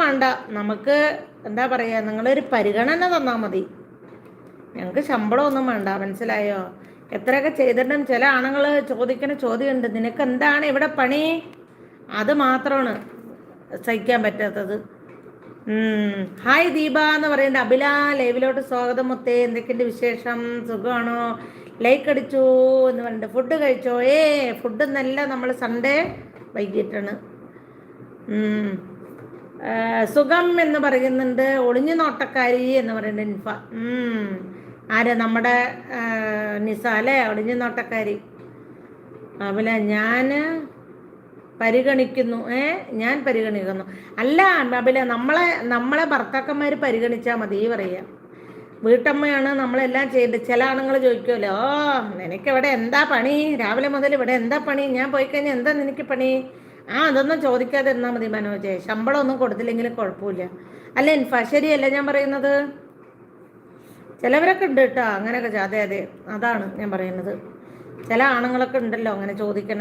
വേണ്ട, നമുക്ക് എന്താ പറയുക, നിങ്ങളൊരു പരിഗണന തന്നാൽ മതി. ഞങ്ങൾക്ക് ശമ്പളമൊന്നും വേണ്ട, മനസ്സിലായോ? എത്രയൊക്കെ ചെയ്തിട്ടും ചില ആണുങ്ങൾ ചോദിക്കുന്ന ചോദ്യമുണ്ട്, നിനക്ക് എന്താണ് ഇവിടെ പണി? അത് മാത്രമാണ് സഹിക്കാൻ പറ്റാത്തത്. ഹായ് ദീപ എന്ന് പറയുന്നത് അഭില, ലൈവിലോട്ട് സ്വാഗതം. മുത്തേ, എന്തൊക്കെയുണ്ട് വിശേഷം? സുഖമാണോ? ലൈക്ക് അടിച്ചു എന്ന് പറയുന്നുണ്ട്. ഫുഡ് കഴിച്ചോ? ഫുഡ് നല്ല, നമ്മൾ സൺഡേ വൈകിട്ടാണ്. സുഖം എന്ന് പറയുന്നുണ്ട്. ഒളിഞ്ഞു നോട്ടക്കാരി എന്ന് പറയുന്നുണ്ട് നിഫ. ആര്? നമ്മുടെ നിസ അല്ലേ, ഒളിഞ്ഞു നോട്ടക്കാരി. അവല ഞാൻ പരിഗണിക്കുന്നു. ഞാൻ പരിഗണിക്കുന്നു അല്ല അബില, നമ്മളെ ഭർത്താക്കന്മാർ പരിഗണിച്ചാൽ മതി പറയാം. വീട്ടമ്മയാണ് നമ്മളെല്ലാം ചെയ്യേണ്ടത്. ചില ആണുങ്ങൾ ചോദിക്കുമല്ലോ, നിനക്ക് ഇവിടെ എന്താ പണി? രാവിലെ മുതൽ ഇവിടെ എന്താ പണി? ഞാൻ പോയി കഴിഞ്ഞാൽ എന്താ നിനക്ക് പണി? അതൊന്നും ചോദിക്കാതെ ഇരുന്നാൽ മതി മനോജെ. ശമ്പളം ഒന്നും കൊടുത്തില്ലെങ്കിലും കുഴപ്പമില്ല അല്ലേ ഇൻഫ? ശരിയല്ല ഞാൻ പറയുന്നത്? ചിലവരൊക്കെ ഉണ്ട് കേട്ടോ അങ്ങനെയൊക്കെ. അതെ അതെ, അതാണ് ഞാൻ പറയുന്നത്. ചില ആണുങ്ങളൊക്കെ ഉണ്ടല്ലോ അങ്ങനെ ചോദിക്കണം.